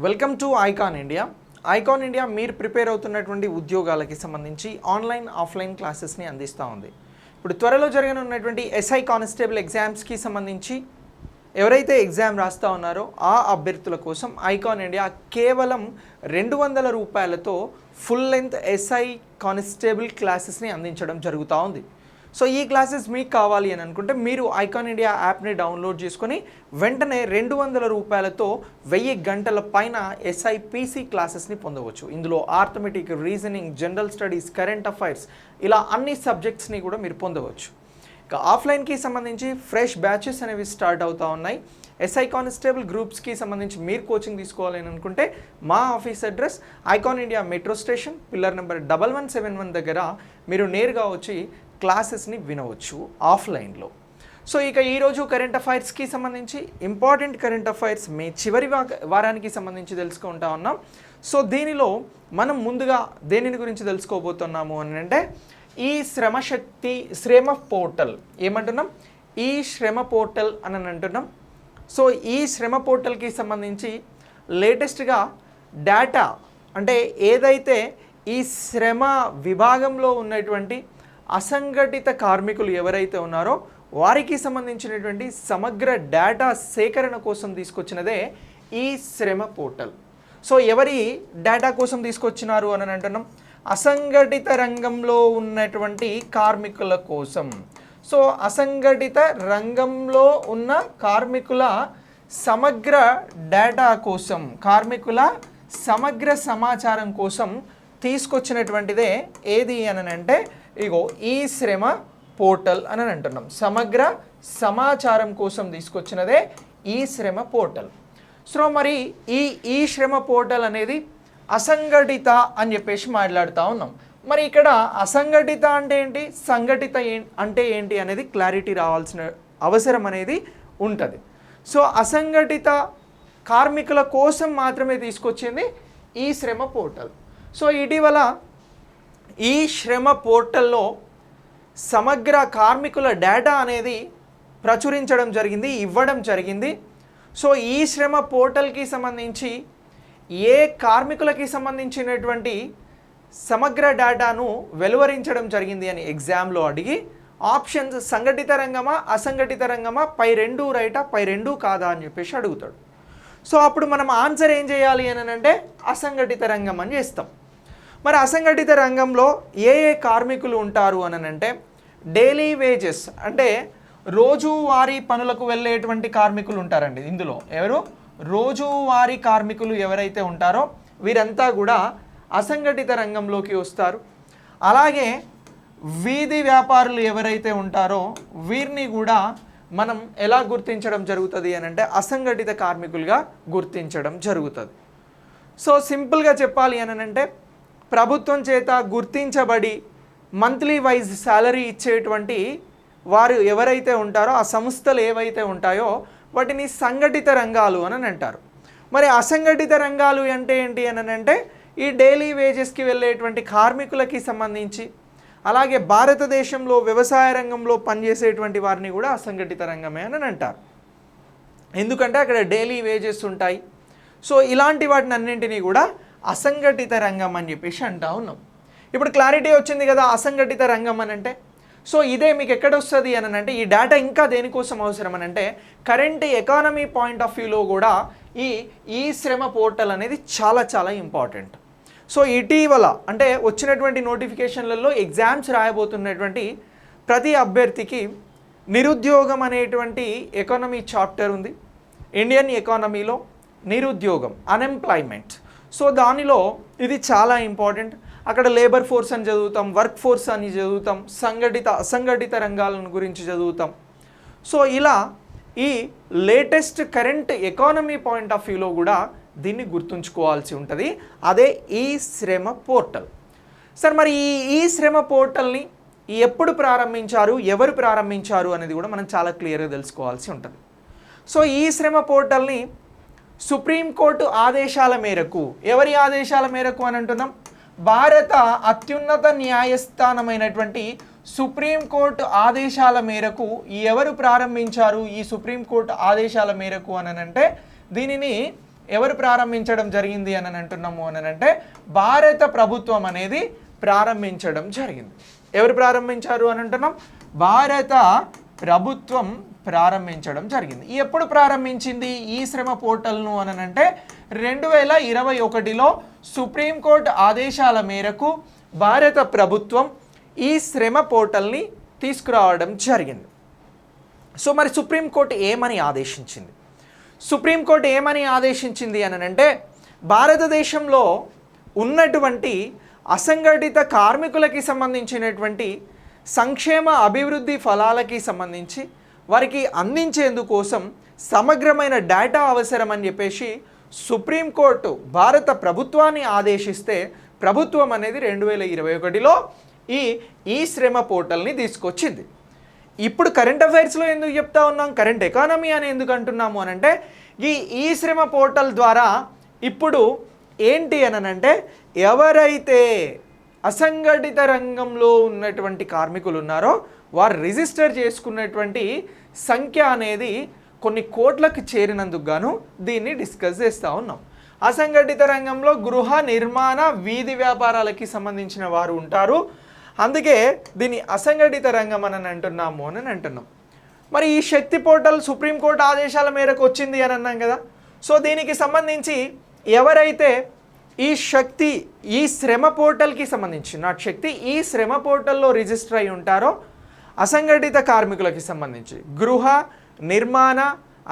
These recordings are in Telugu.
Welcome to icon India. Icon India మీరు ప్రిపేర్ అవుతున్నటువంటి ఉద్యోగాలకి సంబంధించి ఆన్లైన్ ఆఫ్లైన్ క్లాసెస్ని అందిస్తూ ఉంది. ఇప్పుడు త్వరలో జరగనున్నటువంటి ఎస్ఐ కానిస్టేబుల్ ఎగ్జామ్స్కి సంబంధించి ఎవరైతే ఎగ్జామ్ రాస్తూ ఉన్నారో ఆ అభ్యర్థుల కోసం ఐకాన్ ఇండియా కేవలం 200 రూపాయలతో ఫుల్ లెంత్ ఎస్ఐ కానిస్టేబుల్ క్లాసెస్ని అందించడం జరుగుతూ ఉంది. సో ఈ క్లాసెస్ మీకు కావాలి అని అనుకుంటే మీరు ఐకాన్ ఇండియా యాప్ని డౌన్లోడ్ చేసుకొని వెంటనే 200 రూపాయలతో 1000 గంటల పైన ఎస్ఐపిసి క్లాసెస్ని పొందవచ్చు. ఇందులో arithmetic, reasoning, general studies, current affairs ఇలా అన్ని సబ్జెక్ట్స్ని కూడా మీరు పొందవచ్చు. ఇక ఆఫ్లైన్కి సంబంధించి ఫ్రెష్ బ్యాచెస్ అనేవి స్టార్ట్ అవుతూ ఉన్నాయి. ఎస్ఐ కానిస్టేబుల్ గ్రూప్స్కి సంబంధించి మీరు కోచింగ్ తీసుకోవాలని అనుకుంటే మా office address icon India metro station, pillar number 1171 దగ్గర మీరు నేరుగా వచ్చి క్లాసెస్ని వినవచ్చు ఆఫ్లైన్లో. సో ఇక ఈరోజు కరెంట్ అఫైర్స్కి సంబంధించి ఇంపార్టెంట్ కరెంట్ అఫైర్స్ మే చివరి వారానికి సంబంధించి తెలుసుకుంటా ఉన్నాం. సో దీనిలో మనం ముందుగా దేనిని గురించి తెలుసుకోబోతున్నాము అని అంటే ఈ శ్రమ పోర్టల్ ఏమంటున్నాం, ఈ శ్రమ పోర్టల్ అని అంటున్నాం. సో ఈ శ్రమ పోర్టల్కి సంబంధించి లేటెస్ట్గా డేటా అంటే ఏదైతే ఈ శ్రమ విభాగంలో ఉన్నటువంటి అసంఘటిత కార్మికులు ఎవరైతే ఉన్నారో వారికి సంబంధించినటువంటి సమగ్ర డేటా సేకరణ కోసం తీసుకొచ్చినదే ఈ శ్రమ పోర్టల్. సో ఎవరి డేటా కోసం తీసుకొచ్చినారు అని అంటున్నాం, అసంఘటిత రంగంలో ఉన్నటువంటి కార్మికుల కోసం. సో అసంఘటిత రంగంలో ఉన్న కార్మికుల సమగ్ర డేటా కోసం, కార్మికుల సమగ్ర సమాచారం కోసం తీసుకొచ్చినటువంటిదే ఏది అని అంటే ఇగో ఈ శ్రమ పోర్టల్ అని అంటున్నాం. సమగ్ర సమాచారం కోసం తీసుకొచ్చినదే ఈ శ్రమ పోర్టల్. సో మరి ఈ శ్రమ పోర్టల్ అనేది అసంఘటిత అని చెప్పేసి మాట్లాడుతూ ఉన్నాం. మరి ఇక్కడ అసంఘటిత అంటే ఏంటి, సంఘటిత అంటే ఏంటి అనేది క్లారిటీ రావాల్సిన అవసరం అనేది ఉంటుంది. సో అసంఘటిత కార్మికుల కోసం మాత్రమే తీసుకొచ్చింది ఈ శ్రమ పోర్టల్. సో ఇటీవల ఈ శ్రమ పోర్టల్లో సమగ్ర కార్మికుల డేటా అనేది ప్రచురించడం జరిగింది, ఇవ్వడం జరిగింది. సో ఈ శ్రమ పోర్టల్కి సంబంధించి ఏ కార్మికులకి సంబంధించినటువంటి సమగ్ర డేటాను వెలువరించడం జరిగింది అని ఎగ్జామ్లో అడిగి ఆప్షన్స్ సంఘటిత రంగమా అసంఘటిత రంగమా, పై 2 రైటా పై 2 కాదా అని చెప్పేసి అడుగుతాడు. సో అప్పుడు మనం ఆన్సర్ ఏం చేయాలి అని అంటే అసంఘటిత రంగం అని చేస్తాం. మరి అసంఘటిత రంగంలో ఏ కార్మికులు ఉంటారు అని అంటే డైలీ వేజెస్ అంటే రోజువారీ పనులకు వెళ్ళేటువంటి కార్మికులు ఉంటారండి. ఇందులో ఎవరు రోజువారీ కార్మికులు ఎవరైతే ఉంటారో వీరంతా కూడా అసంఘటిత రంగంలోకి వస్తారు. అలాగే వీధి వ్యాపారులు ఎవరైతే ఉంటారో వీరిని కూడా మనం ఎలా గుర్తించడం జరుగుతుంది అని అంటే అసంఘటిత కార్మికులుగా గుర్తించడం జరుగుతుంది. సో సింపుల్గా చెప్పాలి అని అంటే ప్రభుత్వం చేత గుర్తించబడి మంత్లీ వైజ్ శాలరీ ఇచ్చేటువంటి వారు ఎవరైతే ఉంటారో ఆ సంస్థలు ఏవైతే ఉంటాయో వాటిని సంఘటిత రంగాలు అని అంటారు. మరి అసంఘటిత రంగాలు అంటే ఏంటి అని అంటే ఈ డైలీ వేజెస్కి వెళ్ళేటువంటి కార్మికులకి సంబంధించి, అలాగే భారతదేశంలో వ్యవసాయ రంగంలో పనిచేసేటువంటి వారిని కూడా అసంఘటిత రంగమే అని అంటారు. ఎందుకంటే అక్కడ డైలీ వేజెస్ ఉంటాయి. సో ఇలాంటి వాటిని అన్నింటినీ కూడా అసంఘటిత రంగం అని చెప్పేసి అంటా ఉన్నాం. ఇప్పుడు క్లారిటీ వచ్చింది కదా అసంఘటిత రంగం అని అంటే. సో ఇదే మీకు ఎక్కడ వస్తుంది అని అంటే ఈ డేటా ఇంకా దేనికోసం అవసరం అని అంటే కరెంట్ ఎకానమీ పాయింట్ ఆఫ్ వ్యూలో కూడా ఈ శ్రమ పోర్టల్ అనేది చాలా చాలా ఇంపార్టెంట్. సో ఇటీవల అంటే వచ్చినటువంటి నోటిఫికేషన్లలో ఎగ్జామ్స్ రాయబోతున్నటువంటి ప్రతి అభ్యర్థికి నిరుద్యోగం అనేటువంటి ఎకానమీ చాప్టర్ ఉంది. ఇండియన్ ఎకానమీలో నిరుద్యోగం, అన్ఎంప్లాయ్మెంట్. సో దానిలో ఇది చాలా ఇంపార్టెంట్. అక్కడ లేబర్ ఫోర్స్ అని చదువుతాం, వర్క్ ఫోర్స్ అని చదువుతాం, సంఘటిత అసంఘటిత రంగాలను గురించి చదువుతాం. సో ఇలా ఈ latest current economy point of వ్యూలో కూడా దీన్ని గుర్తుంచుకోవాల్సి ఉంటుంది. అదే ఈ శ్రమ పోర్టల్. సార్ మరి ఈ శ్రమ పోర్టల్ని ఎప్పుడు ప్రారంభించారు, ఎవరు ప్రారంభించారు అనేది కూడా మనం చాలా క్లియర్గా తెలుసుకోవాల్సి ఉంటుంది. సో ఈ శ్రమ పోర్టల్ని సుప్రీంకోర్టు ఆదేశాల మేరకు, ఎవరి ఆదేశాల మేరకు అని అంటున్నాం, భారత అత్యున్నత న్యాయస్థానమైనటువంటి సుప్రీంకోర్టు ఆదేశాల మేరకు ఎవరు ప్రారంభించారు ఈ సుప్రీంకోర్టు ఆదేశాల మేరకు అని అంటే దీనిని ఎవరు ప్రారంభించడం జరిగింది అని అంటున్నాము అని అంటే భారత ప్రభుత్వం అనేది ప్రారంభించడం జరిగింది. ఎవరు ప్రారంభించారు అని అంటున్నాం? భారత ప్రభుత్వం ప్రారంభించడం జరిగింది. ఎప్పుడు ప్రారంభించింది ఈ శ్రమ పోర్టల్ను అని అంటే 2021లో సుప్రీంకోర్టు ఆదేశాల మేరకు భారత ప్రభుత్వం ఈ శ్రమ పోర్టల్ని తీసుకురావడం జరిగింది. సో మరి సుప్రీంకోర్టు ఏమని ఆదేశించింది? సుప్రీంకోర్టు ఏమని ఆదేశించింది అని అంటే భారతదేశంలో ఉన్నటువంటి అసంఘటిత కార్మికులకి సంబంధించినటువంటి సంక్షేమ అభివృద్ధి ఫలాలకి సంబంధించి వారికి అందించేందుకోసం సమగ్రమైన డేటా అవసరం అని చెప్పేసి సుప్రీంకోర్టు భారత ప్రభుత్వాన్ని ఆదేశిస్తే ప్రభుత్వం అనేది 2021లో ఈ శ్రమ పోర్టల్ని తీసుకొచ్చింది. ఇప్పుడు కరెంట్ అఫైర్స్లో ఎందుకు చెప్తా ఉన్నాం, కరెంట్ ఎకానమీ అని ఎందుకు అంటున్నాము అని అంటే ఈ శ్రమ పోర్టల్ ద్వారా ఇప్పుడు ఏంటి అని అంటే ఎవరైతే అసంఘటిత రంగంలో ఉన్నటువంటి కార్మికులు ఉన్నారో వారు రిజిస్టర్ చేసుకున్నటువంటి సంఖ్య అనేది కొన్ని కోట్లకు చేరినందుకు గాను దీన్ని డిస్కస్ చేస్తూ ఉన్నాం. అసంఘటిత రంగంలో గృహ నిర్మాణ వీధి వ్యాపారాలకి సంబంధించిన వారు ఉంటారు, అందుకే దీన్ని అసంఘటిత రంగం అని అంటున్నాము అని అంటున్నాం. మరి ఈ శక్తి పోర్టల్ సుప్రీంకోర్టు ఆదేశాల మేరకు వచ్చింది అని అన్నాం కదా. సో దీనికి సంబంధించి ఎవరైతే ఈ శ్రమ పోర్టల్కి సంబంధించి నాట్ శక్తి ఈ శ్రమ పోర్టల్లో రిజిస్టర్ అయి ఉంటారో అసంఘటిత కార్మికులకి సంబంధించి గృహ నిర్మాణ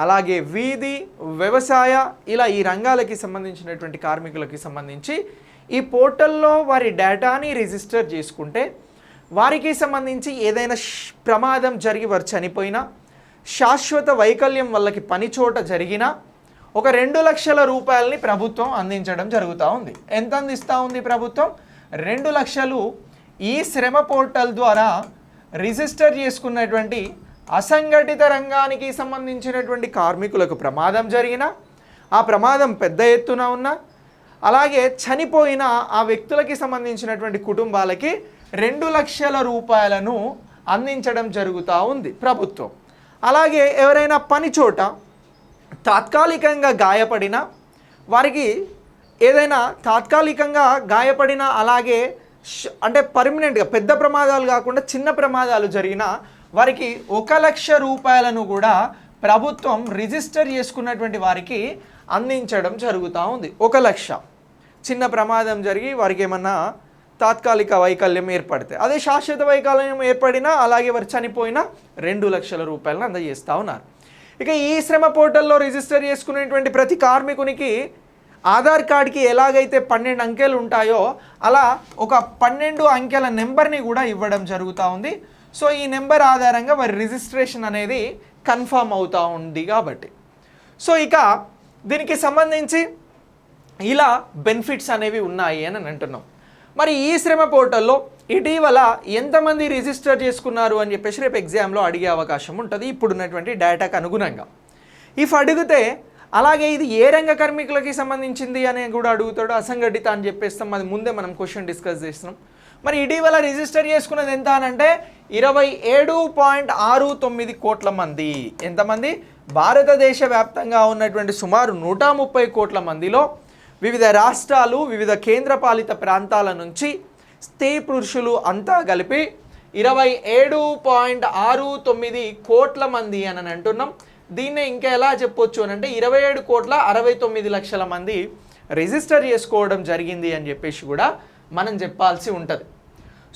అలాగే వీధి వ్యవసాయ ఇలా ఈ రంగాలకి సంబంధించినటువంటి కార్మికులకి సంబంధించి ఈ పోర్టల్లో వారి డేటాని రిజిస్టర్ చేసుకుంటే వారికి సంబంధించి ఏదైనా ప్రమాదం జరిగి వారు చనిపోయినా శాశ్వత వైకల్యం వాళ్ళకి పని చోట జరిగినా ఒక 2 లక్షల రూపాయలని ప్రభుత్వం అందించడం జరుగుతూ ఉంది. ఎంత అందిస్తూ ఉంది ప్రభుత్వం? 2 లక్షలు ఈ శ్రమ పోర్టల్ ద్వారా రిజిస్టర్ చేసుకున్నటువంటి అసంఘటిత రంగానికి సంబంధించినటువంటి కార్మికులకు ప్రమాదం జరిగినా ఆ ప్రమాదం పెద్ద ఎత్తున ఉన్నా అలాగే చనిపోయిన ఆ వ్యక్తులకి సంబంధించినటువంటి కుటుంబాలకి 2 లక్షల రూపాయలను అందించడం జరుగుతూ ఉంది ప్రభుత్వం. అలాగే ఎవరైనా పని చోట తాత్కాలికంగా గాయపడిన వారికి ఏదైనా తాత్కాలికంగా గాయపడిన అలాగే అంటే పర్మనెంట్గా పెద్ద ప్రమాదాలు కాకుండా చిన్న ప్రమాదాలు జరిగిన వారికి 1 లక్ష రూపాయలను కూడా ప్రభుత్వం రిజిస్టర్ చేసుకున్నటువంటి వారికి అందించడం జరుగుతూ ఉంది. 1 లక్ష చిన్న ప్రమాదం జరిగి వారికి ఏమన్నా తాత్కాలిక వైకల్యం ఏర్పడితే, అదే శాశ్వత వైకల్యం ఏర్పడినా అలాగే వారు చనిపోయినా 2 లక్షల రూపాయలను అందజేస్తూ ఉన్నారు. ఇక ఈ శ్రమ పోర్టల్లో రిజిస్టర్ చేసుకునేటువంటి ప్రతి కార్మికునికి ఆధార్ కార్డ్కి ఎలాగైతే 12 అంకెలు ఉంటాయో అలా ఒక 12 అంకెల నెంబర్ని కూడా ఇవ్వడం జరుగుతూ ఉంది. సో ఈ నెంబర్ ఆధారంగా వారి రిజిస్ట్రేషన్ అనేది కన్ఫర్మ్ అవుతూ ఉంది కాబట్టి సో ఇక దీనికి సంబంధించి ఇలా బెనిఫిట్స్ అనేవి ఉన్నాయి అని అంటున్నాం. మరి ఈ శ్రమ పోర్టల్లో ఇటీవల ఎంతమంది రిజిస్టర్ చేసుకున్నారు అని చెప్పేసి రేపు ఎగ్జామ్లో అడిగే అవకాశం ఉంటుంది ఇప్పుడున్నటువంటి డేటాకు అనుగుణంగా. ఇఫ్ అడిగితే అలాగే ఇది ఏ రంగ కార్మికులకి సంబంధించింది అని కూడా అడుగుతాడు, అసంఘటిత అని చెప్పేస్తాం, అది ముందే మనం క్వశ్చన్ డిస్కస్ చేస్తున్నాం. మరి ఇటీవల రిజిస్టర్ చేసుకున్నది ఎంత అని అంటే 27.69 కోట్ల మంది. ఎంతమంది? భారతదేశ వ్యాప్తంగా ఉన్నటువంటి సుమారు 130 కోట్ల మందిలో వివిధ రాష్ట్రాలు వివిధ కేంద్రపాలిత ప్రాంతాల నుంచి స్త్రీ పురుషులు అంతా కలిపి 27.69 కోట్ల మంది అని అంటున్నాం. దీన్నే ఇంకా ఎలా చెప్పొచ్చు అని అంటే 27,69,00,000 మంది రిజిస్టర్ చేసుకోవడం జరిగింది అని చెప్పేసి కూడా మనం చెప్పాల్సి ఉంటుంది.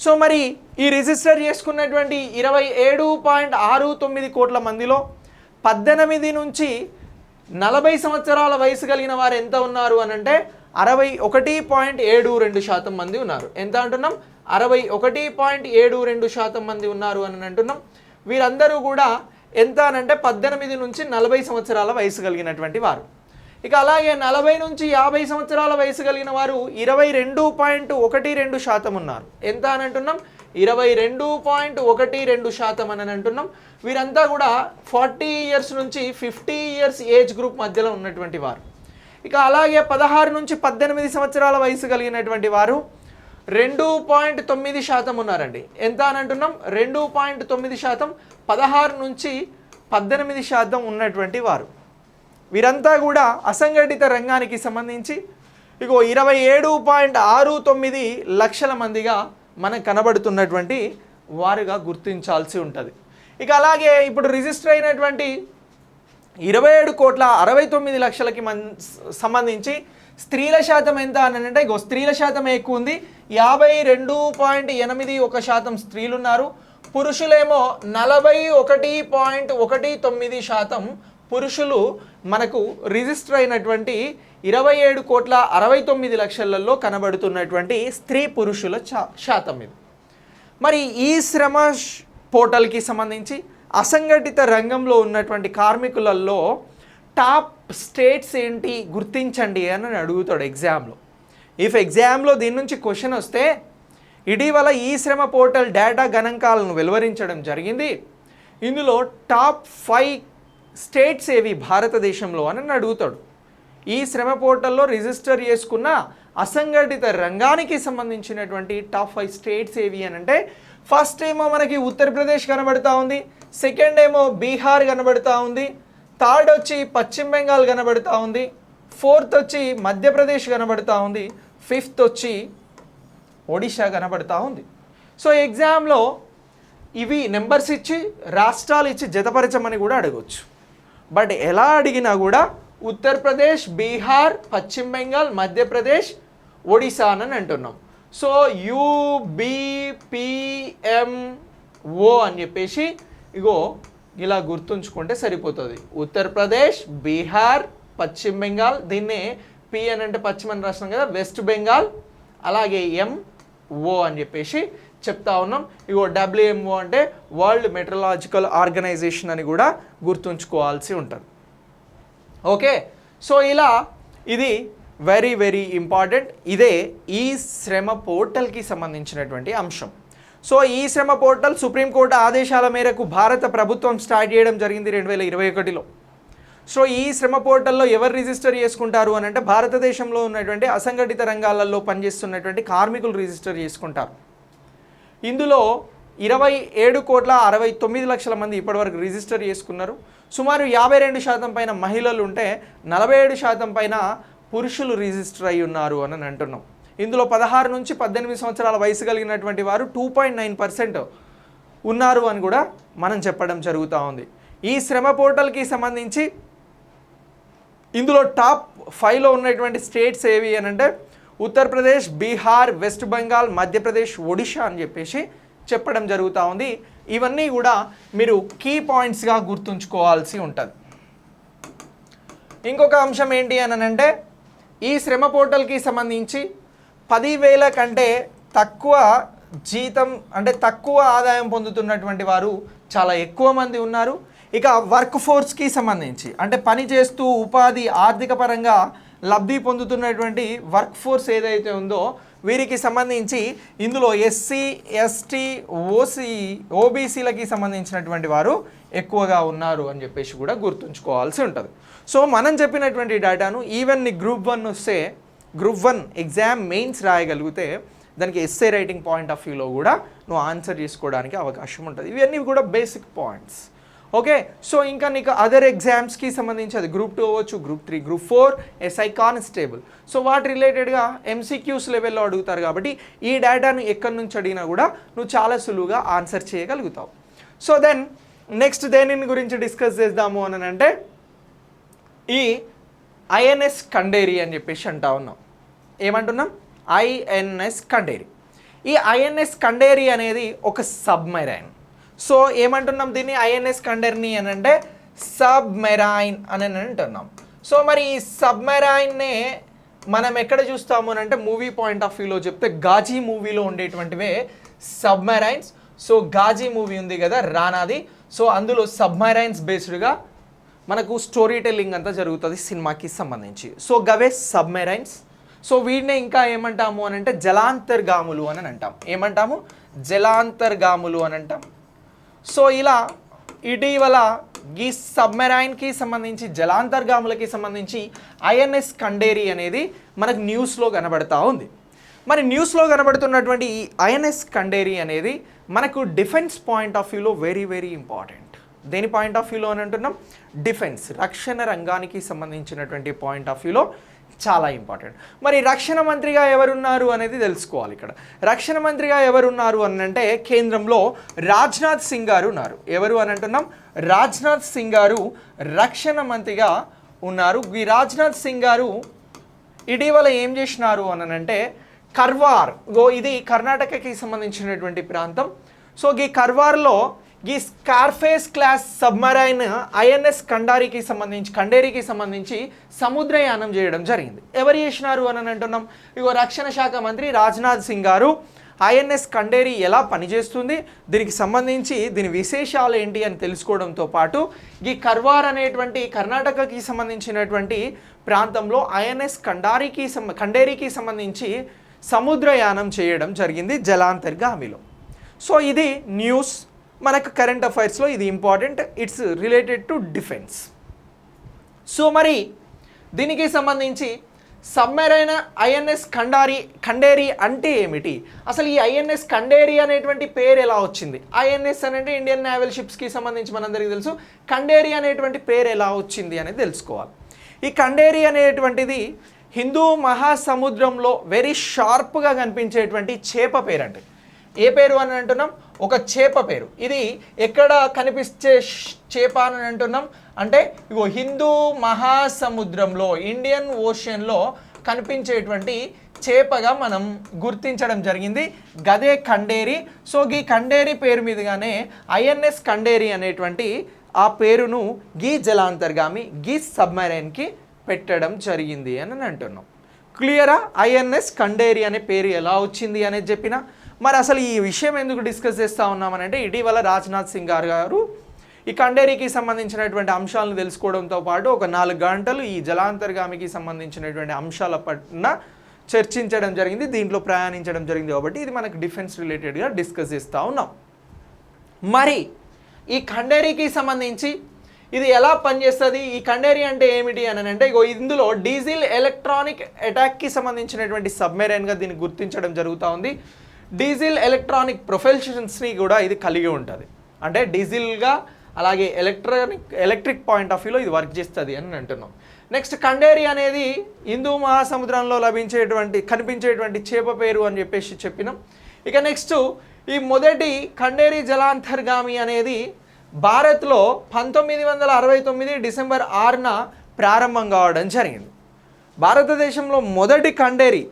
సో మరి ఈ రిజిస్టర్ చేసుకున్నటువంటి 27.69 కోట్ల మందిలో 18 నుంచి 40 సంవత్సరాల వయసు కలిగిన వారు ఎంత ఉన్నారు అని అంటే 61.72% మంది ఉన్నారు. ఎంత అంటున్నాం? 61.72% మంది ఉన్నారు అని అంటున్నాం. వీరందరూ కూడా ఎంత అని అంటే 18 నుంచి 40 సంవత్సరాల వయసు కలిగినటువంటి వారు. ఇక అలాగే 40 నుంచి 50 సంవత్సరాల వయసు కలిగిన వారు 22.12% ఉన్నారు. ఎంత అని అంటున్నాం? 22.12% అని అంటున్నాం. వీరంతా కూడా 40 ఇయర్స్ నుంచి 50 ఇయర్స్ ఏజ్ గ్రూప్ మధ్యలో ఉన్నటువంటి వారు. ఇక అలాగే 16 నుంచి 18 సంవత్సరాల వయసు కలిగినటువంటి వారు 2.9% ఉన్నారండి. ఎంత అని అంటున్నాం? 2.9%. 16 నుంచి 18% ఉన్నటువంటి వారు. వీరంతా కూడా అసంఘటిత రంగానికి సంబంధించి ఇగో 27.69 లక్షల మందిగా మనకు కనబడుతున్నటువంటి వారుగా గుర్తించాల్సి ఉంటుంది. ఇక అలాగే ఇప్పుడు రిజిస్టర్ అయినటువంటి 27,69,00,000కి సంబంధించి స్త్రీల శాతం ఎంత అని అంటే ఇగో స్త్రీల శాతం ఎక్కువ ఉంది. 52.81% స్త్రీలు ఉన్నారు. పురుషులేమో 41.19% పురుషులు మనకు రిజిస్టర్ అయినటువంటి 27,69,00,000లలో కనబడుతున్నటువంటి స్త్రీ పురుషుల శాతం ఇది. మరి ఈ శ్రమ పోర్టల్కి సంబంధించి అసంఘటిత రంగంలో ఉన్నటువంటి కార్మికులలో టాప్ స్టేట్స్ ఏంటి గుర్తించండి అని అడుగుతాడు ఎగ్జామ్లో. ఎగ్జామ్లో దీని నుంచి క్వశ్చన్ వస్తే ఇటీవల ఈ శ్రమ పోర్టల్ డేటా గణాంకాలను వెలువరించడం జరిగింది. ఇందులో టాప్ 5 స్టేట్స్ ఏవి భారతదేశంలో అని అడుగుతాడు. ఈ శ్రమ పోర్టల్లో రిజిస్టర్ చేసుకున్న అసంఘటిత రంగానికి సంబంధించినటువంటి టాప్ 5 స్టేట్స్ ఏవి అని అంటే ఫస్ట్ ఏమో మనకి ఉత్తరప్రదేశ్ కనబడుతూ ఉంది, సెకండ్ ఏమో బీహార్ కనబడుతూ ఉంది, థర్డ్ వచ్చి పశ్చిమ బెంగాల్ కనబడుతూ ఉంది, ఫోర్త్ వచ్చి మధ్యప్రదేశ్ కనబడుతూ ఉంది, ఫిఫ్త్ వచ్చి ఒడిషా కనబడుతూ ఉంది. సో ఎగ్జామ్లో ఇవి నెంబర్స్ ఇచ్చి రాష్ట్రాలు ఇచ్చి జతపరచమని కూడా అడగవచ్చు. బట్ ఎలా అడిగినా కూడా ఉత్తరప్రదేశ్, బీహార్, పశ్చిమ బెంగాల్, మధ్యప్రదేశ్, ఒడిశా అని అంటున్నాం. సో UBPMO అని చెప్పేసి ఇగో ఇలా గుర్తుంచుకుంటే సరిపోతుంది. ఉత్తరప్రదేశ్, బీహార్, పశ్చిమ బెంగాల్, దీన్నే పి అని అంటే పశ్చిమ అని రాష్ట్రం కదా, వెస్ట్ బెంగాల్, అలాగే MO అని చెప్పేసి చెప్తా ఉన్నాం. ఇగో WMO అంటే వరల్డ్ మెట్రలాజికల్ ఆర్గనైజేషన్ అని కూడా గుర్తుంచుకోవాల్సి ఉంటుంది. ఓకే, సో ఇలా ఇది వెరీ వెరీ ఇంపార్టెంట్. ఇదే ఈ శ్రమ పోర్టల్కి సంబంధించినటువంటి అంశం. సో ఈ శ్రమ పోర్టల్ సుప్రీంకోర్టు ఆదేశాల మేరకు భారత ప్రభుత్వం స్టార్ట్ చేయడం జరిగింది 2021లో. సో ఈ శ్రమ పోర్టల్లో ఎవరు రిజిస్టర్ చేసుకుంటారు అని అంటే భారతదేశంలో ఉన్నటువంటి అసంఘటిత రంగాలలో పనిచేస్తున్నటువంటి కార్మికులు రిజిస్టర్ చేసుకుంటారు. ఇందులో 27,69,00,000 మంది ఇప్పటివరకు రిజిస్టర్ చేసుకున్నారు. సుమారు 52% పైన మహిళలు ఉంటే 47% పైన పురుషులు రిజిస్టర్ అయి ఉన్నారు అని అంటున్నాం. ఇందులో 16 నుంచి 18 సంవత్సరాల వయసు కలిగినటువంటి వారు 2.9% ఉన్నారు అని కూడా మనం చెప్పడం జరుగుతూ ఉంది. ఈ శ్రమ పోర్టల్కి సంబంధించి ఇందులో టాప్ 5లో ఉన్నటువంటి స్టేట్స్ ఏవి అని అంటే ఉత్తరప్రదేశ్, బీహార్, వెస్ట్ బెంగాల్, మధ్యప్రదేశ్, ఒడిషా అని చెప్పేసి చెప్పడం జరుగుతూ ఉంది. ఇవన్నీ కూడా మీరు కీ పాయింట్స్గా గుర్తుంచుకోవాల్సి ఉంటుంది. ఇంకొక అంశం ఏంటి అని అంటే ఈ శ్రమ పోర్టల్కి సంబంధించి 10,000 కంటే తక్కువ జీతం అంటే తక్కువ ఆదాయం పొందుతున్నటువంటి వారు చాలా ఎక్కువ మంది ఉన్నారు. ఇక వర్క్ ఫోర్స్కి సంబంధించి అంటే పని చేస్తూ ఉపాధి ఆర్థిక పరంగా లబ్ధి పొందుతున్నటువంటి వర్క్ ఫోర్స్ ఏదైతే ఉందో వీరికి సంబంధించి ఇందులో SC, ST, OBCలకి సంబంధించినటువంటి వారు ఎక్కువగా ఉన్నారు అని చెప్పేసి కూడా గుర్తుంచుకోవాల్సి ఉంటుంది. సో మనం చెప్పినటువంటి డేటాను ఈవెన్ నీ గ్రూప్ 1 వస్తే గ్రూప్ 1 ఎగ్జామ్ మెయిన్స్ రాయగలిగితే దానికి ఎస్సే రైటింగ్ పాయింట్ ఆఫ్ వ్యూలో కూడా నువ్వు ఆన్సర్ చేసుకోవడానికి అవకాశం ఉంటుంది. ఇవన్నీ కూడా బేసిక్ పాయింట్స్. ఓకే, సో ఇంకా నీకు అదర్ ఎగ్జామ్స్కి సంబంధించి అది గ్రూప్ 2 అవ్వచ్చు, group 3, group 4, SI constable. So వాటి రిలేటెడ్గా MCQs లెవెల్లో అడుగుతారు కాబట్టి ఈ డేటాను ఎక్కడి నుంచి అడిగినా కూడా నువ్వు చాలా సులువుగా ఆన్సర్ చేయగలుగుతావు. సో దెన్ నెక్స్ట్ దేనిని గురించి డిస్కస్ చేద్దాము అని అంటే ఈ INS కండేరి అని చెప్పేసి అంటా ఉన్నాం. ఏమంటున్నాం? INS కండేరి. ఈ INS కండేరి అనేది ఒక సబ్మెరైన్. సో ఏమంటున్నాం దీన్ని? INS కండేరిని అని అంటే సబ్మెరైన్ అని అంటున్నాం. సో మరి ఈ సబ్మెరైన్నే మనం ఎక్కడ చూస్తాము అని అంటే మూవీ పాయింట్ ఆఫ్ వ్యూలో చెప్తే గాజీ మూవీలో ఉండేటువంటివే సబ్మెరైన్స్. సో గాజీ మూవీ ఉంది కదా రానాది, సో అందులో సబ్మెరైన్స్ బేస్డ్గా మనకు స్టోరీ టెల్లింగ్ అంతా జరుగుతుంది సినిమాకి సంబంధించి. So గవే submarines. సో వీటినే ఇంకా ఏమంటాము అని అంటే జలాంతర్గాములు అని అంటాం. ఏమంటాము? జలాంతర్గాములు అని అంటాం. సో ఇలా ఇటీవల ఈ సబ్మెరైన్కి సంబంధించి జలాంతర్గాములకి సంబంధించి INS కండేరి అనేది మనకు న్యూస్లో కనబడతా ఉంది. మరి న్యూస్లో కనబడుతున్నటువంటి ఈ INS కండేరి అనేది మనకు డిఫెన్స్ పాయింట్ ఆఫ్ వ్యూలో వెరీ వెరీ ఇంపార్టెంట్. దేని పాయింట్ ఆఫ్ వ్యూలో అని అంటున్నాం? డిఫెన్స్, రక్షణ రంగానికి సంబంధించినటువంటి పాయింట్ ఆఫ్ వ్యూలో చాలా ఇంపార్టెంట్. మరి రక్షణ మంత్రిగా ఎవరున్నారు అనేది తెలుసుకోవాలి. ఇక్కడ రక్షణ మంత్రిగా ఎవరున్నారు అని అంటే కేంద్రంలో రాజ్నాథ్ సింగ్ గారు ఉన్నారు. ఎవరు అని అంటున్నాం? రాజ్నాథ్ సింగ్ గారు రక్షణ మంత్రిగా ఉన్నారు. ఈ రాజ్నాథ్ సింగ్ గారు ఇటీవల ఏం చేసినారు అని అంటే కర్వార్, ఇది కర్ణాటకకి సంబంధించినటువంటి ప్రాంతం. సో ఈ కర్వార్లో ఈ స్కార్ఫేస్ క్లాస్ సబ్మరైన్ ఐఎన్ఎస్ కండేరికి సంబంధించి సముద్రయానం చేయడం జరిగింది. ఎవరు చేసినారు అని అంటున్నాం? రక్షణ శాఖ మంత్రి రాజ్నాథ్ సింగ్ గారు ఐఎన్ఎస్ కండేరి ఎలా పనిచేస్తుంది, దీనికి సంబంధించి దీని విశేషాలు ఏంటి అని తెలుసుకోవడంతో పాటు ఈ కర్వార్ అనేటువంటి కర్ణాటకకి సంబంధించినటువంటి ప్రాంతంలో ఐఎన్ఎస్ కండేరికి సంబంధించి సముద్రయానం చేయడం జరిగింది జలాంతర్గామిలో. సో ఇది న్యూస్, మనకు కరెంట్ అఫైర్స్లో ఇది important. It's related to defence. So మరి దీనికి సంబంధించి సబ్మెరైన్ ఐఎన్ఎస్ కండేరి అంటే ఏమిటి, అసలు ఈ ఐఎన్ఎస్ కండేరి అనేటువంటి పేరు ఎలా వచ్చింది? ఐఎన్ఎస్ అంటే ఇండియన్ నేవల్ షిప్స్కి సంబంధించి మనందరికీ తెలుసు. కండేరి అనేటువంటి పేరు ఎలా వచ్చింది అనేది తెలుసుకోవాలి. ఈ కండేరి అనేటువంటిది హిందూ మహాసముద్రంలో వెరీ షార్ప్గా కనిపించేటువంటి చేప పేరు. అంటే ఏ పేరు అని అంటున్నాం? ఒక చేప పేరు. ఇది ఎక్కడ కనిపించే చేప అని అంటున్నాం అంటే హిందూ మహాసముద్రంలో, ఇండియన్ ఓషన్లో కనిపించేటువంటి చేపగా మనం గుర్తించడం జరిగింది. గదే కండేరి. సో ఈ కండేరి పేరు మీదుగానే ఐఎన్ఎస్ కండేరి అనేటువంటి ఆ పేరును గీ జలాంతర్గామి గీ సబ్మెరైన్కి పెట్టడం జరిగింది అని అంటున్నాం. క్లియరా? ఐఎన్ఎస్ కండేరి అనే పేరు ఎలా వచ్చింది అనేది చెప్పిన. మరి అసలు ఈ విషయం ఎందుకు డిస్కస్ చేస్తూ ఉన్నామనంటే ఇటీవల రాజ్నాథ్ సింగ్ గారు ఈ కండేరికి సంబంధించినటువంటి అంశాలను తెలుసుకోవడంతో పాటు ఒక 4 గంటలు ఈ జలాంతర్గామికి సంబంధించినటువంటి అంశాల పట్ల చర్చించడం జరిగింది, దీంట్లో ప్రయాణించడం జరిగింది. కాబట్టి ఇది మనకు డిఫెన్స్ రిలేటెడ్గా డిస్కస్ చేస్తూ ఉన్నాం. మరి ఈ కండేరికి సంబంధించి ఇది ఎలా పనిచేస్తుంది, ఈ కండేరి అంటే ఏమిటి అని అంటే ఇందులో డీజిల్ ఎలక్ట్రానిక్ అటాక్కి సంబంధించినటువంటి సబ్మెరైన్గా దీన్ని గుర్తించడం జరుగుతూ ఉంది. డీజిల్ ఎలక్ట్రానిక్ ప్రొఫెషన్స్ని కూడా ఇది కలిగి ఉంటుంది. అంటే డీజిల్గా అలాగే ఎలక్ట్రిక్ పాయింట్ ఆఫ్ వ్యూలో ఇది వర్క్ చేస్తుంది అని అంటున్నాం. నెక్స్ట్ కండేరి అనేది హిందూ మహాసముద్రంలో కనిపించేటువంటి చేప పేరు అని చెప్పినాం. ఇక నెక్స్ట్ ఈ మొదటి కండేరి జలాంతర్గామి అనేది భారత్లో 1969 డిసెంబర్ 6న ప్రారంభం కావడం జరిగింది. భారతదేశంలో మొదటి కండేరి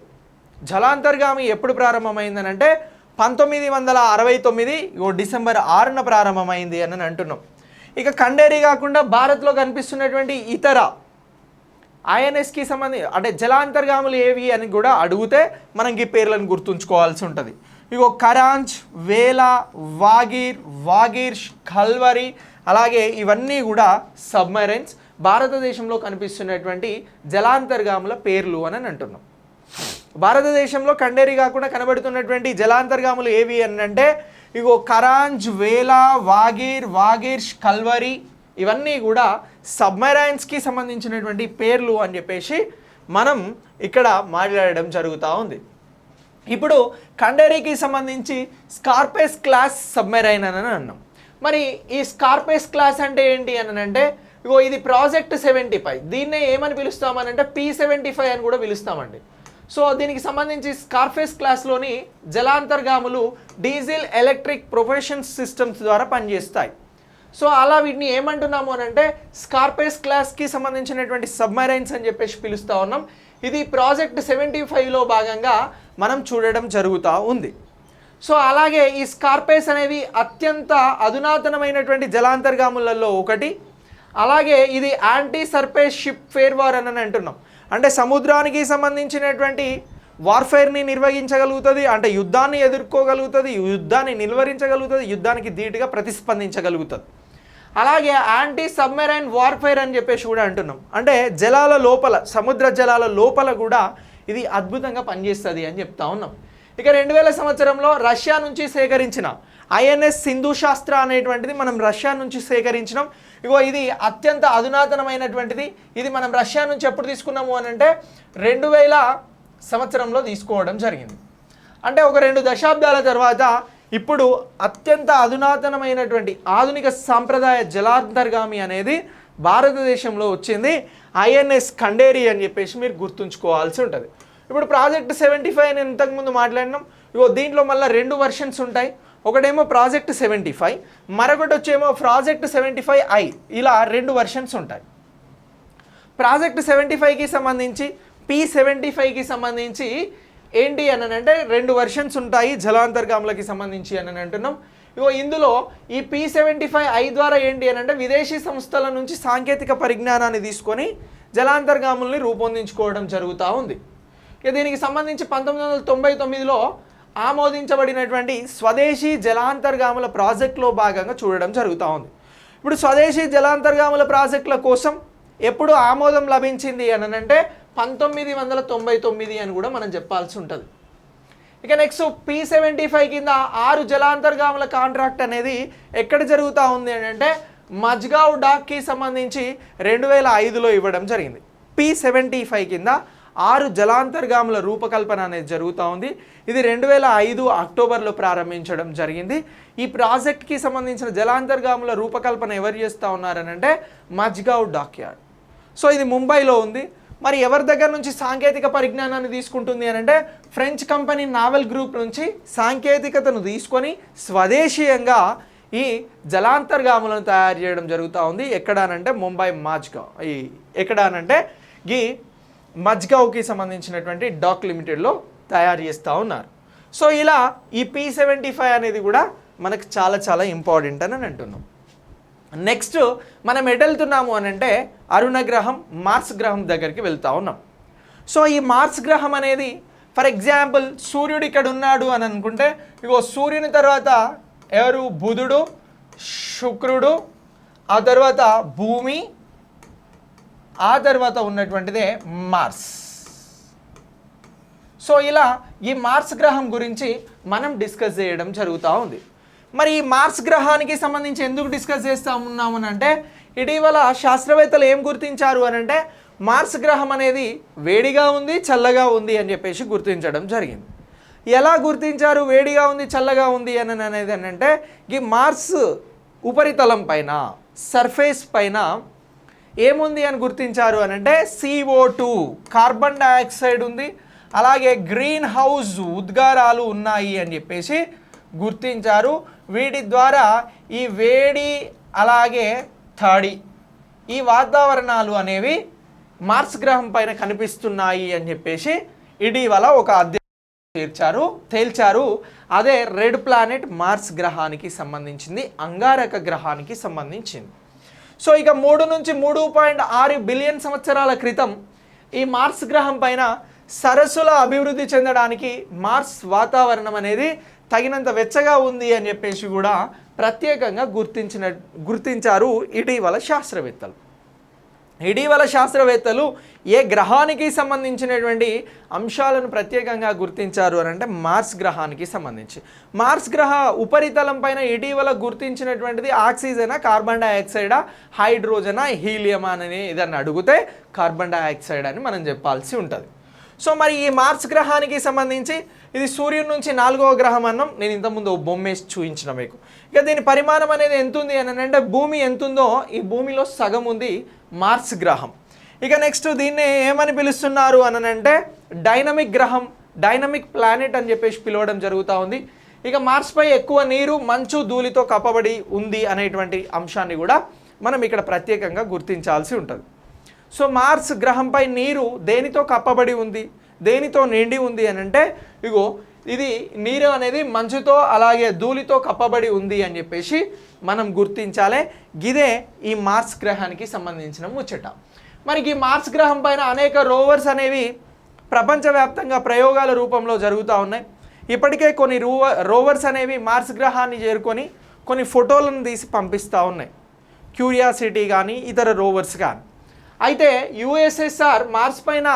జలాంతర్గామి ఎప్పుడు ప్రారంభమైందని అంటే 1969 డిసెంబర్ 6న ప్రారంభమైంది అని అంటున్నాం. ఇక కండేరి కాకుండా భారత్లో కనిపిస్తున్నటువంటి ఇతర ఐఎన్ఎస్కి సంబంధించి అంటే జలాంతర్గాములు ఏవి అని కూడా అడిగితే మనం ఈ పేర్లను గుర్తుంచుకోవాల్సి ఉంటుంది. కరాంజ్, వేలా, వాగీర్, కల్వరి, అలాగే ఇవన్నీ కూడా సబ్మెరైన్స్ భారతదేశంలో కనిపిస్తున్నటువంటి జలాంతర్గాముల పేర్లు అని అంటున్నాం. భారతదేశంలో కండేరి కాకుండా కనబడుతున్నటువంటి జలాంతర్గాములు ఏవి అని అంటే కరాంజ్, వేలా, వాగీర్, కల్వరి ఇవన్నీ కూడా సబ్మెరైన్స్కి సంబంధించినటువంటి పేర్లు అని చెప్పేసి మనం ఇక్కడ మాట్లాడడం జరుగుతూ ఉంది. ఇప్పుడు కండేరికి సంబంధించి స్కార్పేస్ క్లాస్ సబ్మెరైన్ అని అన్నాం. మరి ఈ స్కార్పేస్ క్లాస్ అంటే ఏంటి అని అంటే ఇది ప్రాజెక్ట్ 75, దీన్నే ఏమని పిలుస్తామనంటే P75 అని కూడా పిలుస్తామండి. సో దీనికి సంబంధించి స్కార్ఫేస్ క్లాస్లోని జలాంతర్గాములు డీజిల్ ఎలక్ట్రిక్ ప్రొపల్షన్ సిస్టమ్స్ ద్వారా పనిచేస్తాయి. సో అలా వీటిని ఏమంటున్నాము అని అంటే స్కార్పేస్ క్లాస్కి సంబంధించినటువంటి సబ్మెరైన్స్ అని చెప్పేసి పిలుస్తూ ఉన్నాం. ఇది ప్రాజెక్ట్ 75లో భాగంగా మనం చూడడం జరుగుతూ ఉంది. సో అలాగే ఈ స్కార్పేస్ అనేవి అత్యంత అధునాతనమైనటువంటి జలాంతర్గాములలో ఒకటి. అలాగే ఇది యాంటీ సర్ఫేస్ షిప్ ఫేర్వార్ అని అంటున్నాం. అంటే సముద్రానికి సంబంధించినటువంటి వార్ఫేర్ని నిర్వహించగలుగుతుంది, అంటే యుద్ధాన్ని ఎదుర్కోగలుగుతుంది, యుద్ధాన్ని నిలువరించగలుగుతుంది, యుద్ధానికి ధీటుగా ప్రతిస్పందించగలుగుతుంది. అలాగే యాంటీ సబ్మెరైన్ వార్ఫేర్ అని చెప్పేసి కూడా అంటున్నాం. అంటే జలాల లోపల, సముద్ర జలాల లోపల కూడా ఇది అద్భుతంగా పనిచేస్తుంది అని చెప్తా ఉన్నాం. ఇక 2000 సంవత్సరంలో రష్యా నుంచి సేకరించిన ఐఎన్ఎస్ సింధు శాస్త్ర అనేటువంటిది మనం రష్యా నుంచి సేకరించినాం. ఇది అత్యంత అధునాతనమైనటువంటిది. ఇది మనం రష్యా నుంచి ఎప్పుడు తీసుకున్నాము అని అంటే 2000 సంవత్సరంలో తీసుకోవడం జరిగింది. అంటే ఒక 2 దశాబ్దాల తర్వాత ఇప్పుడు అత్యంత అధునాతనమైనటువంటి ఆధునిక సాంప్రదాయ జలాంతర్గామి అనేది భారతదేశంలో వచ్చింది ఐఎన్ఎస్ ఖండేరి అని చెప్పేసి మీరు గుర్తుంచుకోవాల్సి ఉంటుంది. ఇప్పుడు ప్రాజెక్ట్ 75 నేను ఇంతకుముందు మాట్లాడినాం. ఇగో దీంట్లో మళ్ళీ 2 వెర్షన్స్ ఉంటాయి. ఒకటేమో ప్రాజెక్ట్ 75, మరొకటి వచ్చేమో ప్రాజెక్ట్ 75I. ఇలా 2 వెర్షన్స్ ఉంటాయి. ప్రాజెక్ట్ 75కి సంబంధించి P75కి సంబంధించి ఏంటి అని అంటే 2 వెర్షన్స్ ఉంటాయి జలాంతర్గాములకి సంబంధించి అని అంటున్నాం. ఇగో ఇందులో ఈ P75I ద్వారా ఏంటి అని అంటే విదేశీ సంస్థల నుంచి సాంకేతిక పరిజ్ఞానాన్ని తీసుకొని జలాంతర్గాముల్ని రూపొందించుకోవడం జరుగుతూ ఉంది. ఇక దీనికి సంబంధించి 1999లో ఆమోదించబడినటువంటి స్వదేశీ జలాంతర్గాముల ప్రాజెక్టులో భాగంగా చూడడం జరుగుతూ ఉంది. ఇప్పుడు స్వదేశీ జలాంతర్గాముల ప్రాజెక్టుల కోసం ఎప్పుడు ఆమోదం లభించింది అని అంటే 1999 అని కూడా మనం చెప్పాల్సి ఉంటుంది. ఇక నెక్స్ట్ P75 కింద 6 జలాంతర్గాముల కాంట్రాక్ట్ అనేది ఎక్కడ జరుగుతూ ఉంది అని అంటే మజ్గావ్ డాక్కి సంబంధించి 2005లో ఇవ్వడం జరిగింది. P75 కింద 6 జలాంతర్గాముల రూపకల్పన అనేది జరుగుతూ ఉంది. ఇది 2005 అక్టోబర్లో ప్రారంభించడం జరిగింది. ఈ ప్రాజెక్ట్కి సంబంధించిన జలాంతర్గాముల రూపకల్పన ఎవరు చేస్తూ ఉన్నారని అంటే మజ్గావ్ డాక్యార్డ్. సో ఇది ముంబైలో ఉంది. మరి ఎవరి దగ్గర నుంచి సాంకేతిక పరిజ్ఞానాన్ని తీసుకుంటుంది అని అంటే ఫ్రెంచ్ కంపెనీ నావెల్ గ్రూప్ నుంచి సాంకేతికతను తీసుకొని స్వదేశీయంగా ఈ జలాంతర్గాములను తయారు చేయడం జరుగుతూ ఉంది. ఎక్కడానంటే ముంబై మజ్గావ్, ఈ ఎక్కడానంటే ఈ మజ్గావ్కి సంబంధించినటువంటి డాక్ లిమిటెడ్లో తయారు చేస్తూ ఉన్నారు. సో ఇలా ఈ P75 అనేది కూడా మనకు చాలా చాలా ఇంపార్టెంట్ అని అంటున్నాం. నెక్స్ట్ మనం ఎటు వెళ్తున్నాము అని అంటే అరుణ గ్రహం, మార్స్ గ్రహం దగ్గరికి వెళ్తూ ఉన్నాం. సో ఈ మార్స్ గ్రహం అనేది ఫర్ ఎగ్జాంపుల్ సూర్యుడు ఇక్కడ ఉన్నాడు అని అనుకుంటే ఇగో సూర్యుని తర్వాత ఎవరు బుధుడు, శుక్రుడు, ఆ తర్వాత భూమి, ఆ తర్వాత ఉన్నటువంటిదే మార్స్. సో ఇలా ఈ మార్స్ గ్రహం గురించి మనం డిస్కస్ చేయడం జరుగుతూ ఉంది. మరి ఈ మార్స్ గ్రహానికి సంబంధించి ఎందుకు డిస్కస్ చేస్తూ ఉన్నాము అంటే ఇటీవల శాస్త్రవేత్తలు ఏం గుర్తించారు అని అంటే మార్స్ గ్రహం అనేది వేడిగా ఉంది, చల్లగా ఉంది అని చెప్పేసి గుర్తించడం జరిగింది. ఎలా గుర్తించారు వేడిగా ఉంది, చల్లగా ఉంది అని అనేది అంటే ఈ మార్స్ ఉపరితలం పైన సర్ఫేస్ పైన ఏముంది అని గుర్తించారు అని అంటే CO2 కార్బన్ డయాక్సైడ్ ఉంది, అలాగే గ్రీన్ హౌస్ ఉద్గారాలు ఉన్నాయి అని చెప్పేసి గుర్తించారు. వీటి ద్వారా ఈ వేడి అలాగే తడి ఈ వాతావరణాలు అనేవి మార్స్ గ్రహం పైన కనిపిస్తున్నాయి అని చెప్పేసి ఇటీవల ఒక అధ్యయనం తేల్చారు. అదే రెడ్ ప్లానెట్ మార్స్ గ్రహానికి సంబంధించింది, అంగారక గ్రహానికి సంబంధించింది. సో ఇక 3 నుంచి 3.6 బిలియన్ సంవత్సరాల క్రితం ఈ మార్స్ గ్రహం పైన సరస్సుల అభివృద్ధి చెందడానికి మార్స్ వాతావరణం అనేది తగినంత వెచ్చగా ఉంది అని చెప్పేసి కూడా ప్రత్యేకంగా గుర్తించారు ఇటీవల శాస్త్రవేత్తలు. ఇటీవల శాస్త్రవేత్తలు ఏ గ్రహానికి సంబంధించినటువంటి అంశాలను ప్రత్యేకంగా గుర్తించారు అని అంటే మార్స్ గ్రహానికి సంబంధించి. మార్స్ గ్రహ ఉపరితలం పైన ఇటీవల గుర్తించినటువంటిది ఆక్సిజనా, కార్బన్ డయాక్సైడా, హైడ్రోజనా, హీలియమా అని ఏదన్నా అడిగితే కార్బన్ డయాక్సైడ్ అని మనం చెప్పాల్సి ఉంటుంది. సో మరి ఈ మార్స్ గ్రహానికి సంబంధించి ఇది సూర్యుడి నుంచి 4వ గ్రహం అన్నాం. నేను ఇంతకుముందు బొమ్మేసి చూపించిన మీకు. ఇక దీని పరిమాణం అనేది ఎంత ఉంది అని అంటే భూమి ఎంత ఉందో ఈ భూమిలో సగం ఉంది మార్స్ గ్రహం. ఇక నెక్స్ట్ దీన్ని ఏమని పిలుస్తున్నారు అని అంటే డైనమిక్ గ్రహం, డైనమిక్ ప్లానెట్ అని చెప్పేసి పిలవడం జరుగుతూ ఉంది. ఇక మార్స్పై ఎక్కువ నీరు, మంచు, ధూళితో కప్పబడి ఉంది అనేటువంటి అంశాన్ని కూడా మనం ఇక్కడ ప్రత్యేకంగా గుర్తించాల్సి ఉంటుంది. సో మార్స్ గ్రహంపై నీరు దేనితో కప్పబడి ఉంది, దేనితో నిండి ఉంది అని అంటే ఇగో ఇది నీరు అనేది మంచుతో అలాగే ధూళితో కప్పబడి ఉంది అని చెప్పేసి మనం గుర్తించాలి. ఇదే ఈ మార్స్ గ్రహానికి సంబంధించిన ముచ్చట. మరి ఈ మార్స్ గ్రహం పైన అనేక రోవర్స్ అనేవి ప్రపంచవ్యాప్తంగా ప్రయోగాల రూపంలో జరుగుతూ ఉన్నాయి. ఇప్పటికే కొన్ని రోవర్స్ అనేవి మార్స్ గ్రహాన్ని చేరుకొని కొన్ని ఫోటోలను తీసి పంపిస్తూ ఉన్నాయి, క్యూరియాసిటీ కానీ ఇతర రోవర్స్ కానీ. అయితే USSR మార్స్ పైన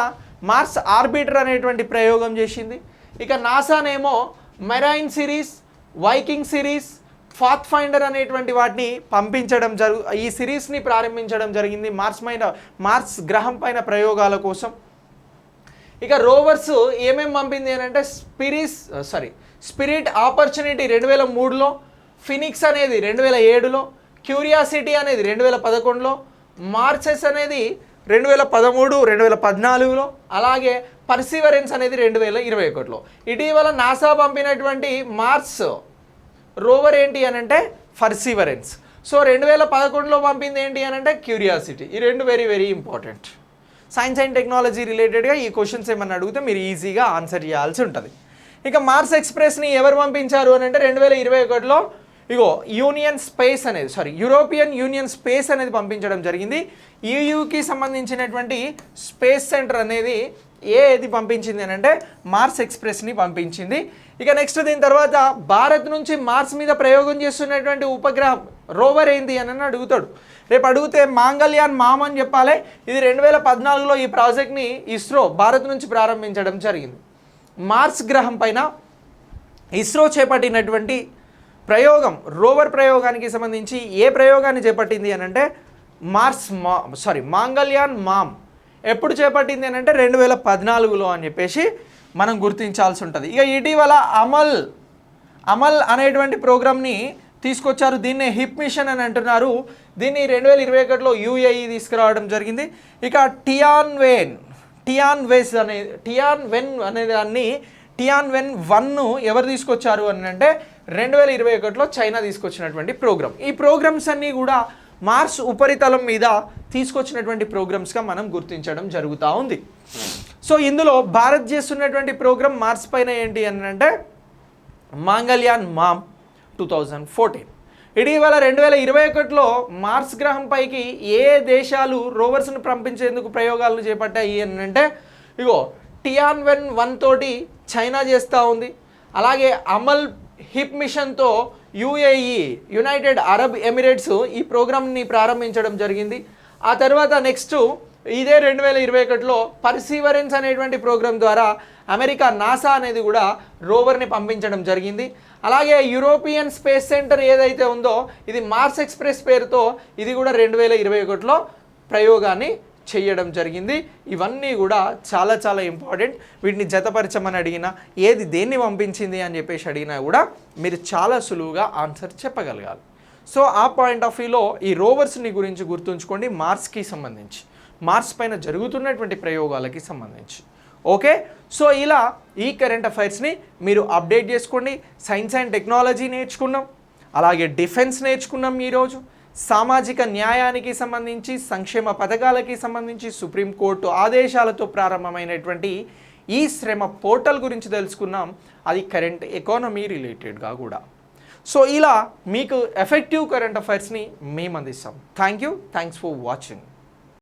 మార్స్ ఆర్బిటర్ అనేటువంటి ప్రయోగం చేసింది. ఇక నాసానేమో marine series, Viking series, Pathfinder అనేటువంటి వాటిని పంపించడం ఈ సిరీస్ని ప్రారంభించడం జరిగింది మార్స్ గ్రహం పైన ప్రయోగాల కోసం. ఇక రోవర్స్ ఏమేమి పంపింది అని అంటే స్పిరిట్ ఆపర్చునిటీ 2003లో, ఫినిక్స్ అనేది 2007లో, క్యూరియాసిటీ అనేది 2011లో, మార్సెస్ అనేది 2013, 2014లో, అలాగే పర్సివరెన్స్ అనేది 2021లో. ఇటీవల నాసా పంపినటువంటి మార్స్ రోవర్ ఏంటి అని అంటే పర్సివరెన్స్. సో 2011లో పంపింది ఏంటి అని అంటే క్యూరియాసిటీ. ఈ రెండు very very important. Science and technology రిలేటెడ్గా ఈ క్వశ్చన్స్ ఏమన్నా అడిగితే మీరు ఈజీగా ఆన్సర్ చేయాల్సి ఉంటుంది. ఇక మార్స్ ఎక్స్ప్రెస్ని ఎవరు పంపించారు అని అంటే 2021లో యూరోపియన్ యూనియన్ స్పేస్ అనేది పంపించడం జరిగింది. ఈయూకి సంబంధించినటువంటి స్పేస్ సెంటర్ అనేది ఏది పంపించింది అని అంటే మార్స్ ఎక్స్ప్రెస్ని పంపించింది. ఇక నెక్స్ట్ దీని తర్వాత భారత్ నుంచి మార్స్ మీద ప్రయోగం చేస్తున్నటువంటి ఉపగ్రహం రోవర్ ఏంది అని అడుగుతాడు. రేపు అడిగితే మాంగళ్యాన్ మామ్ అని చెప్పాలి. ఇది 2014లో ఈ ప్రాజెక్ట్ని ఇస్రో భారత్ నుంచి ప్రారంభించడం జరిగింది. మార్స్ గ్రహం పైన ఇస్రో చేపట్టినటువంటి ప్రయోగం రోవర్ ప్రయోగానికి సంబంధించి ఏ ప్రయోగాన్ని చేపట్టింది అని అంటే మాంగళ్యాన్ మామ్ ఎప్పుడు చేపట్టింది అని అంటే 2014లో అని చెప్పేసి మనం గుర్తించాల్సి ఉంటుంది. ఇక ఇటీవల అమల్ అనేటువంటి ప్రోగ్రామ్ని తీసుకొచ్చారు. దీన్ని హిప్ మిషన్ అని అంటున్నారు. దీన్ని 2021లో యూఏఈ తీసుకురావడం జరిగింది. ఇక టియాన్వెన్ అనే దాన్ని టియాన్వెన్ 1 ఎవరు తీసుకొచ్చారు అని అంటే 2021లో చైనా తీసుకొచ్చినటువంటి ప్రోగ్రామ్. ఈ ప్రోగ్రామ్స్ అన్నీ కూడా మార్స్ ఉపరితలం మీద తీసుకొచ్చినటువంటి ప్రోగ్రామ్స్గా మనం గుర్తించడం జరుగుతూ ఉంది. సో ఇందులో భారత్ చేస్తున్నటువంటి ప్రోగ్రామ్ మార్స్ పైన ఏంటి అని అంటే మాంగళ్యాన్ మామ్ 2014. ఇటీవల 2021లో మార్స్ గ్రహం పైకి ఏ దేశాలు రోవర్స్ను పంపించేందుకు ప్రయోగాలను చేపట్టాయి అని అంటే టియాన్వెన్ 1 తోటి చైనా చేస్తూ ఉంది. అలాగే అమల్ హిప్ మిషన్తో యుఏఈ యునైటెడ్ అరబ్ ఎమిరేట్స్ ఈ ప్రోగ్రామ్ని ప్రారంభించడం జరిగింది. ఆ తర్వాత నెక్స్ట్ ఇదే 2021లో పర్సివరెన్స్ అనేటువంటి ప్రోగ్రామ్ ద్వారా అమెరికా నాసా అనేది కూడా రోవర్ని పంపించడం జరిగింది. అలాగే యూరోపియన్ స్పేస్ సెంటర్ ఏదైతే ఉందో ఇది మార్స్ ఎక్స్ప్రెస్ పేరుతో ఇది కూడా 2021లో ప్రయోగాన్ని చేయడం జరిగింది. ఇవన్నీ కూడా చాలా చాలా ఇంపార్టెంట్. వీటిని జతపరచమని అడిగినా ఏది దేన్ని పంపించింది అని చెప్పేసి అడిగినా కూడా మీరు చాలా సులువుగా ఆన్సర్ చెప్పగలగాలి. సో ఆ పాయింట్ ఆఫ్ వ్యూలో ఈ రోవర్స్ని గురించి గుర్తుంచుకోండి. మార్స్కి సంబంధించి మార్స్ పైన జరుగుతున్నటువంటి ప్రయోగాలకి సంబంధించి. ఓకే, సో ఇలా ఈ కరెంట్ అఫైర్స్ని మీరు అప్డేట్ చేసుకోండి. సైన్స్ అండ్ టెక్నాలజీ నేర్చుకున్నాం, అలాగే డిఫెన్స్ నేర్చుకున్నాం. ఈరోజు సామాజిక న్యాయానికి సంబంధించి సంక్షేమ పథకాలకి సంబంధించి సుప్రీంకోర్టు ఆదేశాలతో ప్రారంభమైనటువంటి ఈ శ్రమ పోర్టల్ గురించి తెలుసుకున్నాం. అది కరెంట్ ఎకానమీ రిలేటెడ్గా కూడా. సో ఇలా మీకు ఎఫెక్టివ్ కరెంట్ అఫైర్స్ని మేము అందిస్తాం. Thanks for watching.